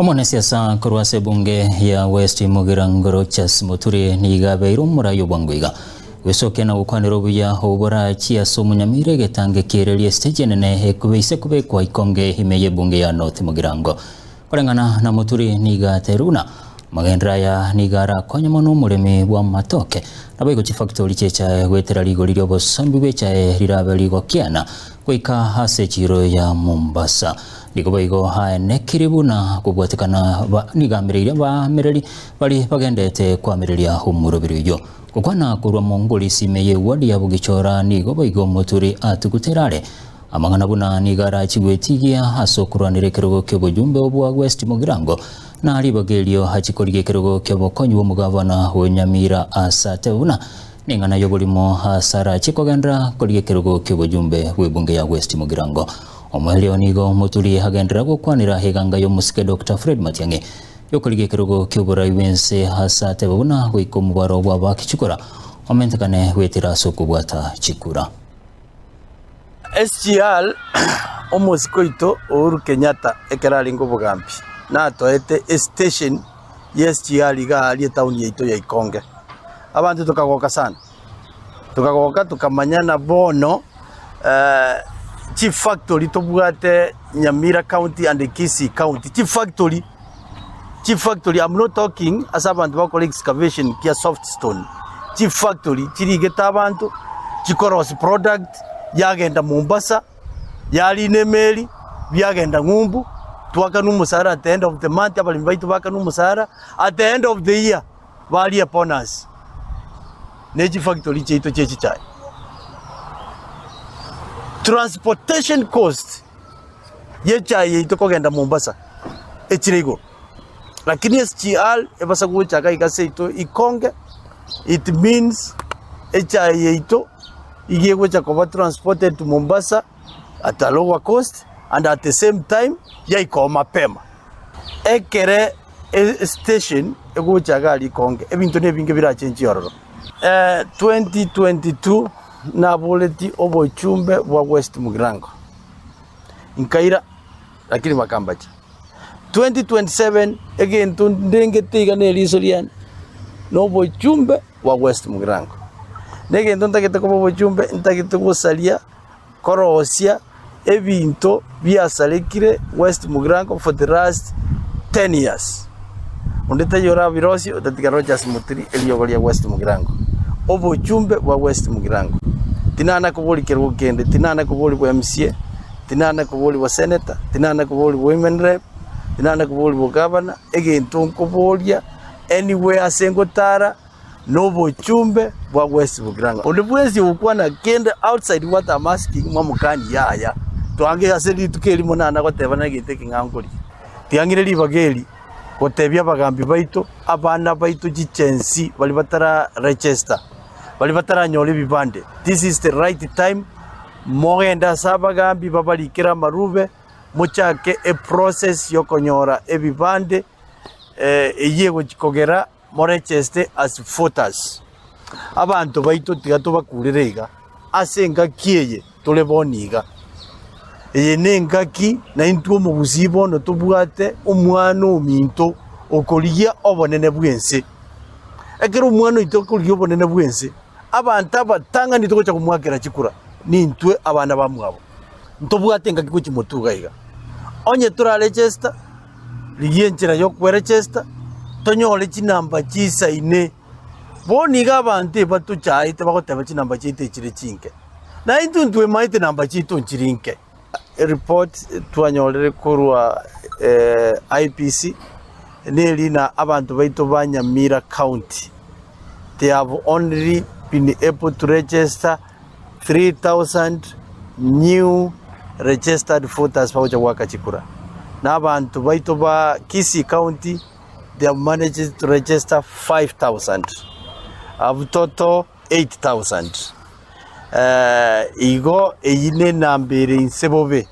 Omonesiasa korwase bunge ya West Mugirango Rochas Muturi nigabeiro murayo bwangwiga wesoke na gukwanira buya obora chia somunyamire getange kirelie stage nene ekubeise kubekwa ikonge himeye bunge ya North Mugirango korengana na Muturi niga teruna magendra ya nigara konyamono muremi bwa matoke nabego chifactory checha gwetera ligo liryo bosambi becha rirabe ligo kiana kwika hase chiro ya Mombasa Nikoboigo haene kiribuna kubwatikana nigamirire ba mereri bali bagendete kwa mereri ya humurubiriyo kukwana kurwa mongoli simeye wadi ya bugichora nigoboigo Muturi atuguterare amangana buna nigara chigwetigia hasokuranire kerogo kyobujumbe obwa West Mugirango na alibagelio hachikoliye kerogo kyobokonyi omugavana Nyamira asate buna ningana yobolimo hasara chikogendra koliye kerogo kyobujumbe webunge ya West Mugirango Omwelio nigo Muturi hagendera gukwanira heganga yo musike Dr. Fred Matiang'i yokoliye kerogo kyobora iwense hasate babuna gwiko mubaro bwa bakichikora omentekane wetira sokubwata chikura SGR omusikoito Uhuru Kenyatta ekerali ngobugambi na toete station SGR igali town yeito ya Ikonge abantu tukagoka sana tukagoka tukamanyana bono Chief Factory tobwate Nyamira County and Kisii County Chief Factory I'm not talking as abantu bakora excavation kia soft stone Chief Factory chirigeta abantu chikoros product yagenda Mombasa yali nemeli byagenda ngumbu twaka numusara at the end of the month abalimi baitu baka numusara at the end of the year bali upon us ne Chief Factory cheito chechichai transportation cost yechaye itokogenda Mombasa echirigo lakini SGR ebasa kuchaka ikaseito Ikonge it means echaye ito igegwecha kwa transported to Mombasa at a lower cost and at the same time yaiko mapema ekere station egwecha Ikonge ebintu nebinge bira change yororo 2022 na boleti obochumbe wa West Mugirango inkaira lakini makambacha 2027 again tundenge tiga ne lisolian no bochumbe wa West Mugirango nege ndontakete ko bochumbe ntakete kusalia korosia ebinto byasalekire West Mugirango for the last 10 years ondeta yora virosi otatiga Rochas Muturi eliyogolia West Mugirango obochumbe wa West Mugirango tinana kuboli kerugo kende tinana kuboli bwa MCA tinana kuboli bwa senator tinana kuboli bwa women rep tinana kuboli bwa governor egento nkobolia anywhere asengotara no bochumbe bwa West Mugirango ondebwezi ukwana kende outside what I'm asking mwamukani yaya twange aseli tukeli monana gotebana giteke ngangoli tiangire libageli gotebya bagambi baito abana baito gichensi bali batara register bali bataranyole bibande this is the right time mogenda sabagambi babalikira marube muchake a process yokonyora ebibande eyego chikogera moregister as voters abantu baito tigato bakurerega asenga kieye toleboniga nenga na intu mu buzibo no tubwate umwana ominto okoliya obonene bwense ekero umwana itokoliya obonene bwense abantu abatanga nitokocha kumwakira chikura nintwe abana bamwabo ntobwate nga kikuchi motuga iga onye tura register liyenchera yo ku register tonyole chinamba chisaine boniga abantu batuchaite bakoteba chinamba chite chire chinke na intu ntwe maite namba chito nchirinke report twanyolere kurwa IPC neli na abantu baito ba Nyamira County they have only been able to register 3,000 new registered voters pa waka chikura na abantu baito ba Kisii County they have managed to register 5,000 of total 8,000 igo eyine nambere insebobe